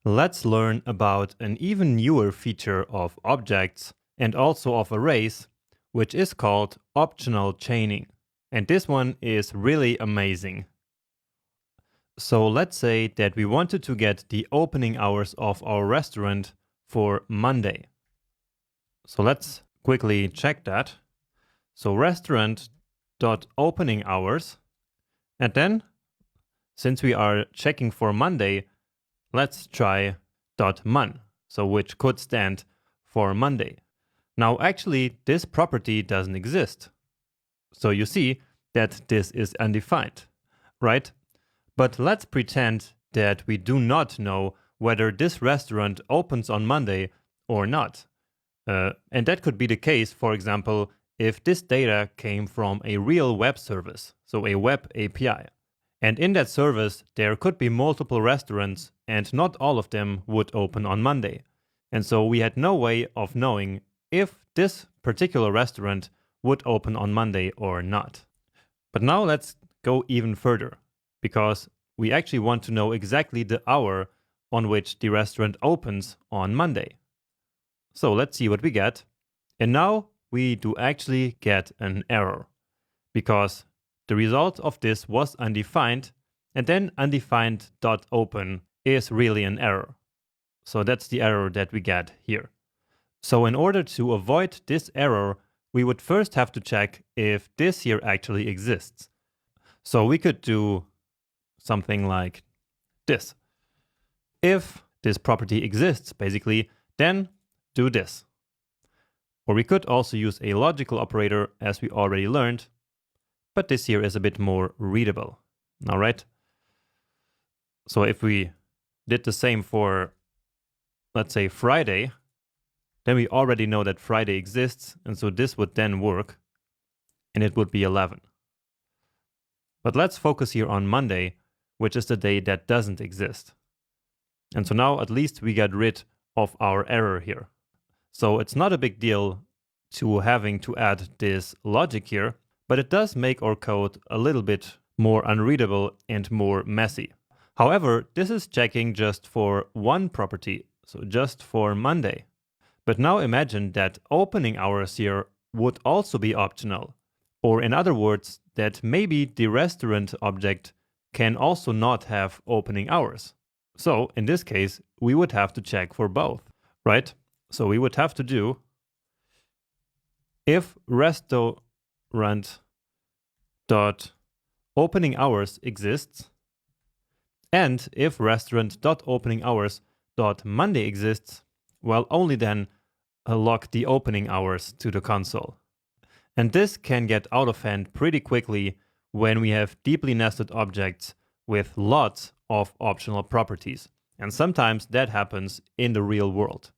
Let's learn about an even newer feature of objects and also of arrays, which is called optional chaining. And this one is really amazing. So let's say that we wanted to get the opening hours of our restaurant for Monday. So let's quickly check that. So restaurant.opening hours, and then since we are checking for Monday, let's try .mon, so which could stand for Monday. Now actually this property doesn't exist. So you see that this is undefined, right? But let's pretend that we do not know whether this restaurant opens on Monday or not. And that could be the case, for example, if this data came from a real web service, so a web API. And in that service, there could be multiple restaurants and not all of them would open on Monday. And so we had no way of knowing if this particular restaurant would open on Monday or not. But now let's go even further, because we actually want to know exactly the hour on which the restaurant opens on Monday. So let's see what we get. And now we do actually get an error, because the result of this was undefined, and then undefined.open is really an error. So that's the error that we get here. So in order to avoid this error, we would first have to check if this here actually exists. So we could do something like this. If this property exists, basically, then do this. Or we could also use a logical operator, as we already learned, but this here is a bit more readable. All right. So if we did the same for, let's say, Friday, then we already know that Friday exists, and so this would then work, and it would be 11. But let's focus here on Monday, which is the day that doesn't exist. And so now at least we get rid of our error here. So it's not a big deal to having to add this logic here, but it does make our code a little bit more unreadable and more messy. However, this is checking just for one property, so just for Monday. But now imagine that opening hours here would also be optional. Or in other words, that maybe the restaurant object can also not have opening hours. So in this case, we would have to check for both, right? So we would have to do if restaurant.opening hours exists, and if restaurant.opening hours.monday exists, well, only then log the opening hours to the console. And this can get out of hand pretty quickly when we have deeply nested objects with lots of optional properties. And sometimes that happens in the real world.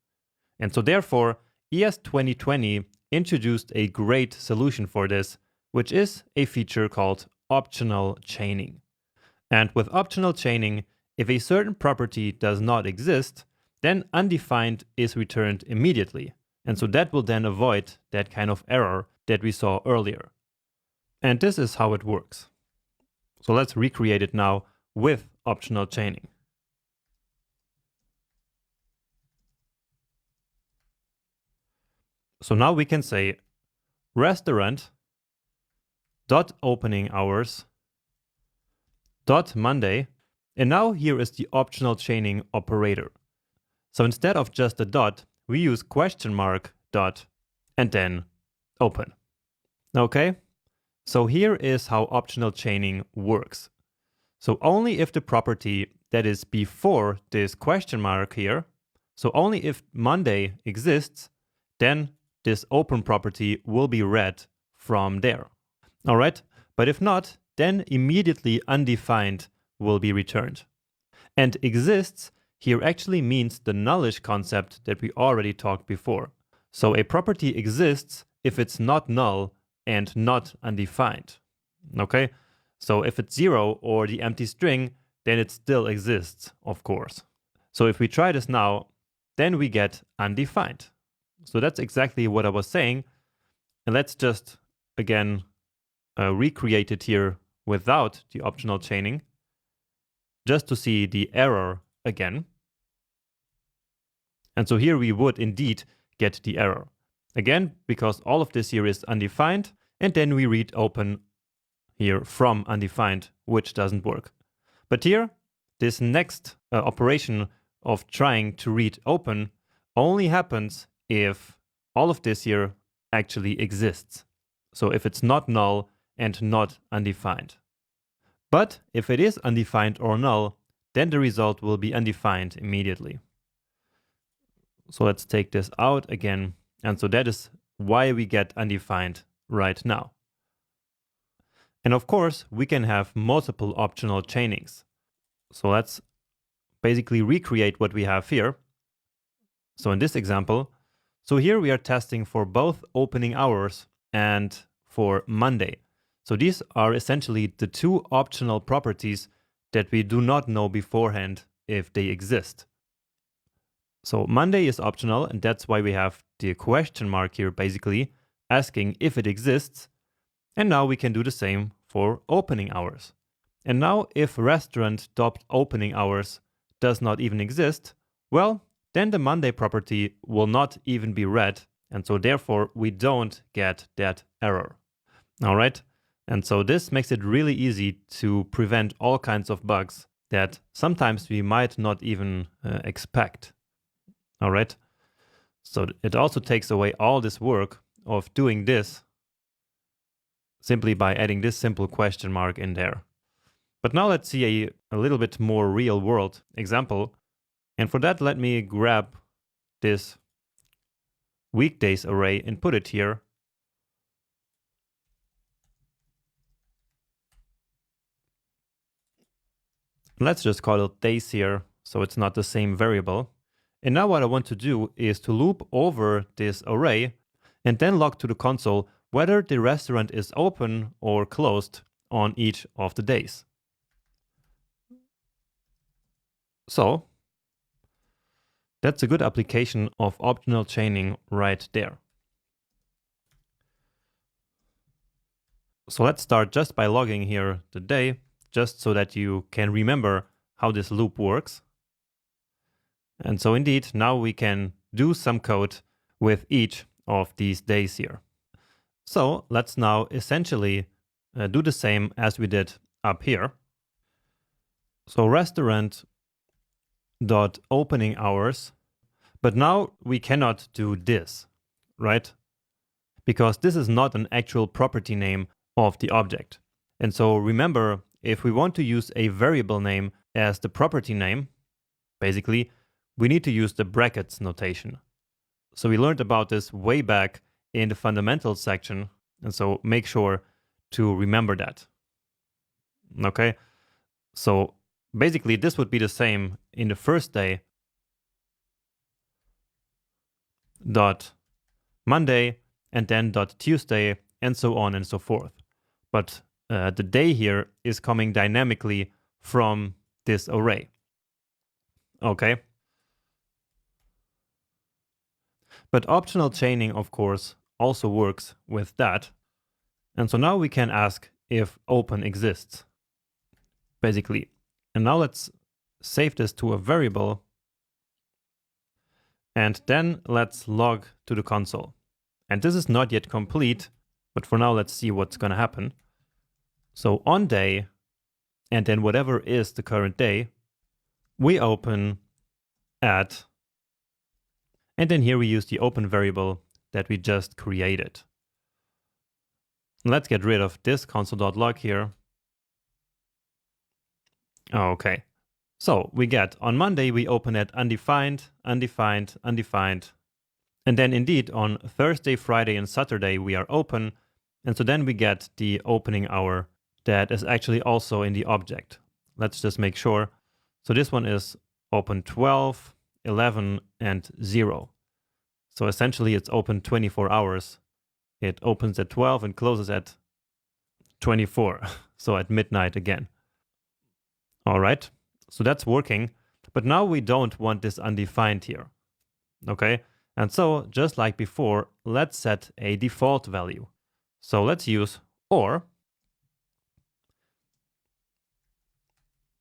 And so therefore, ES 2020 introduced a great solution for this, which is a feature called optional chaining. And with optional chaining, if a certain property does not exist, then undefined is returned immediately. And so that will then avoid that kind of error that we saw earlier. And this is how it works. So let's recreate it now with optional chaining. So now we can say restaurant.opening-hours.monday, and now here is the optional chaining operator. So instead of just a dot, we use question mark dot and then open. Okay, so here is how optional chaining works. So only if the property that is before this question mark here, so only if Monday exists, then this open property will be read from there. All right, but if not, then immediately undefined will be returned. And exists here actually means the nullish concept that we already talked before. So a property exists if it's not null and not undefined. Okay, so if it's 0 or the empty string, then it still exists, of course. So if we try this now, then we get undefined. So that's exactly what I was saying. And let's just, again, recreate it here without the optional chaining, just to see the error again. And so here we would indeed get the error. Again, because all of this here is undefined, and then we read open here from undefined, which doesn't work. But here, this next operation of trying to read open only happens if all of this here actually exists. So if it's not null and not undefined. But if it is undefined or null, then the result will be undefined immediately. So let's take this out again. And so that is why we get undefined right now. And of course, we can have multiple optional chainings. So let's basically recreate what we have here. So in this example, so here we are testing for both opening hours and for Monday. So these are essentially the two optional properties that we do not know beforehand if they exist. So Monday is optional, and that's why we have the question mark here basically asking if it exists. And now we can do the same for opening hours. And now if restaurant.opening hours does not even exist, well, then the Monday property will not even be read, and so therefore we don't get that error. All right, and so this makes it really easy to prevent all kinds of bugs that sometimes we might not even expect. All right, so it also takes away all this work of doing this simply by adding this simple question mark in there. But now let's see a little bit more real world example. And for that, let me grab this weekdays array and put it here. Let's just call it days here, so it's not the same variable. And now what I want to do is to loop over this array and then log to the console whether the restaurant is open or closed on each of the days. So that's a good application of optional chaining right there. So let's start just by logging here the day, just so that you can remember how this loop works. And so indeed, now we can do some code with each of these days here. So let's now essentially do the same as we did up here. So restaurant dot opening hours, but now we cannot do this, right? Because this is not an actual property name of the object. And so remember, if we want to use a variable name as the property name, basically, we need to use the brackets notation. So we learned about this way back in the fundamentals section, and so make sure to remember that. Okay, so basically this would be the same in the first day dot Monday and then dot Tuesday and so on and so forth. But the day here is coming dynamically from this array. Okay. But optional chaining, of course, also works with that. And so now we can ask if open exists, basically. And now let's save this to a variable. And then let's log to the console. And this is not yet complete, but for now, let's see what's going to happen. So on day, and then whatever is the current day, we open at, and then here we use the open variable that we just created. Let's get rid of this console.log here. Okay. So we get on Monday, we open at undefined, undefined, undefined. And then indeed on Thursday, Friday, and Saturday, we are open. And so then we get the opening hour that is actually also in the object. Let's just make sure. So this one is open 12, 11, and 0. So essentially it's open 24 hours. It opens at 12 and closes at 24. So at midnight again. All right. So that's working. But now we don't want this undefined here. Okay. And so just like before, let's set a default value. So let's use or.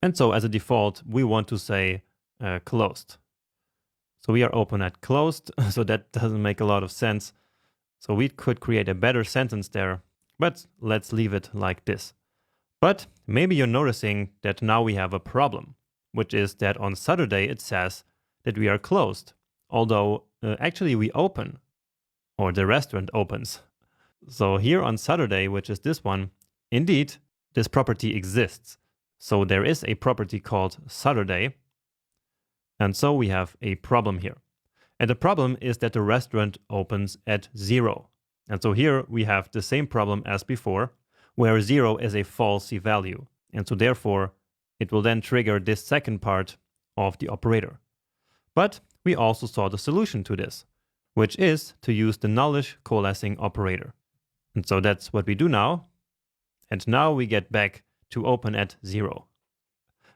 And so as a default, we want to say closed. So we are open at closed, so that doesn't make a lot of sense. So we could create a better sentence there, but let's leave it like this. But maybe you're noticing that now we have a problem, which is that on Saturday it says that we are closed, although actually we open, or the restaurant opens. So here on Saturday, which is this one, indeed, this property exists. So there is a property called Saturday, and so we have a problem here. And the problem is that the restaurant opens at 0. And so here we have the same problem as before, where 0 is a falsy value. And so therefore, it will then trigger this second part of the operator. But we also saw the solution to this, which is to use the nullish coalescing operator. And so that's what we do now. And now we get back to open at 0.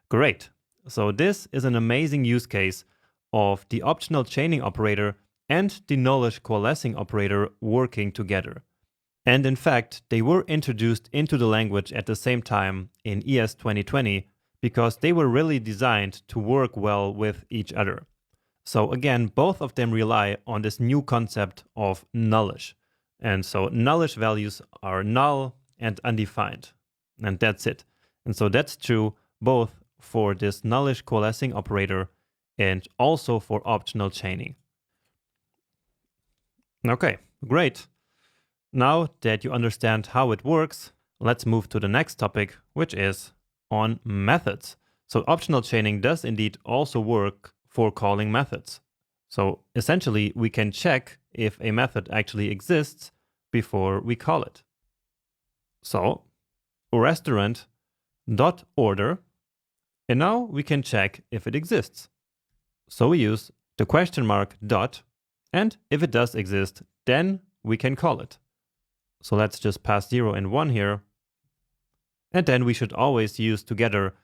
Great. So this is an amazing use case of the optional chaining operator and the nullish coalescing operator working together. And in fact, they were introduced into the language at the same time in ES 2020 because they were really designed to work well with each other. So again, both of them rely on this new concept of nullish. And so nullish values are null and undefined. And that's it. And so that's true both for this nullish coalescing operator and also for optional chaining. Okay, great. Now that you understand how it works, let's move to the next topic, which is on methods. So optional chaining does indeed also work for calling methods. So essentially, we can check if a method actually exists before we call it. So restaurant.order, and now we can check if it exists. So we use the question mark dot, and if it does exist, then we can call it. So let's just pass 0 and 1 here. And then we should always use together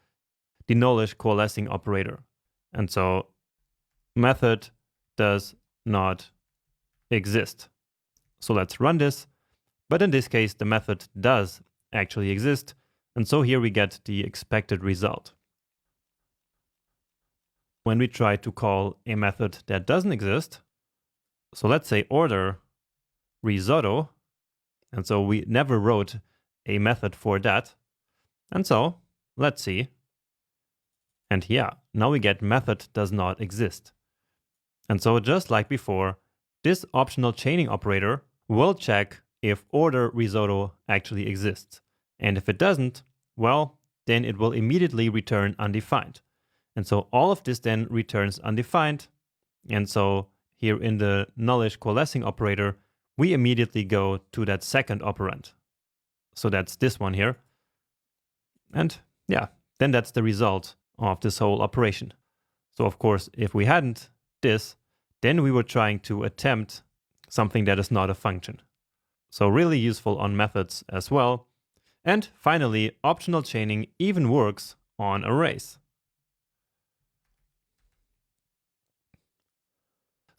the nullish coalescing operator. And so method does not exist. So let's run this. But in this case, the method does actually exist. And so here we get the expected result. When we try to call a method that doesn't exist, so let's say order risotto, and so we never wrote a method for that. And so let's see. And yeah, now we get method does not exist. And so just like before, this optional chaining operator will check if order risotto actually exists. And if it doesn't, well, then it will immediately return undefined. And so all of this then returns undefined. And so here in the nullish coalescing operator, we immediately go to that second operand. So that's this one here. And yeah, then that's the result of this whole operation. So of course, if we hadn't this, then we were trying to attempt something that is not a function. So really useful on methods as well. And finally, optional chaining even works on arrays.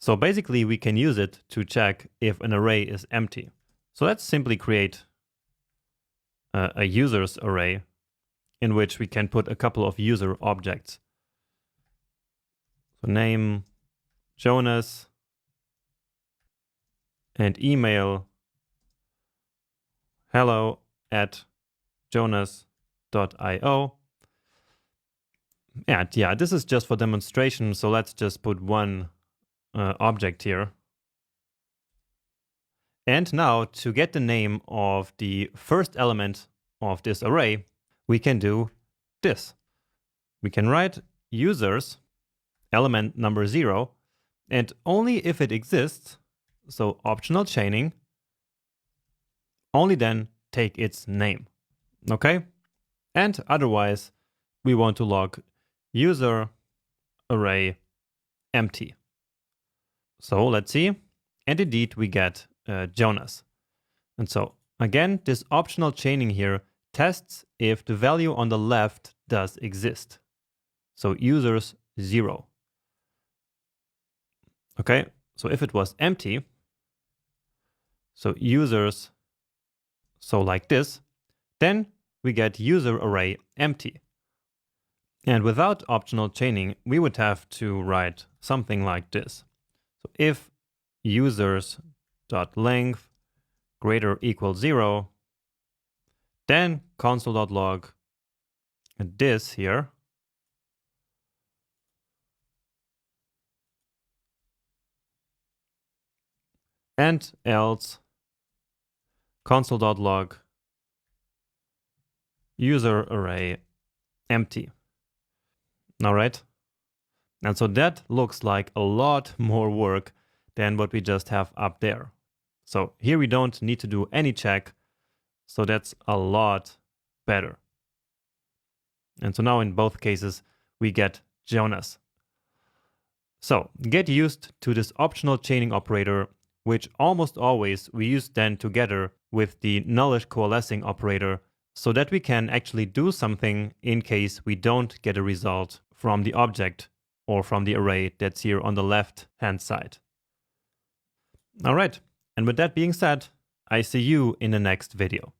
So basically, we can use it to check if an array is empty. So let's simply create a users array in which we can put a couple of user objects. So name, Jonas, and email hello@jonas.io. And yeah, this is just for demonstration, so let's just put one object here. And now to get the name of the first element of this array, we can do this. We can write users element number 0, and only if it exists, so optional chaining, only then take its name. Okay? And otherwise, we want to log user array empty. So let's see. And indeed, we get Jonas. And so again, this optional chaining here tests if the value on the left does exist. So users 0. Okay, so if it was empty, so users, so like this, then we get user array empty. And without optional chaining, we would have to write something like this. So if users.length greater or equal 0, then console.log this here, and else console.log user array empty. All right. And so that looks like a lot more work than what we just have up there. So here we don't need to do any check. So that's a lot better. And so now in both cases, we get Jonas. So get used to this optional chaining operator, which almost always we use then together with the nullish coalescing operator, so that we can actually do something in case we don't get a result from the object or from the array that's here on the left-hand side. All right, and with that being said, I see you in the next video.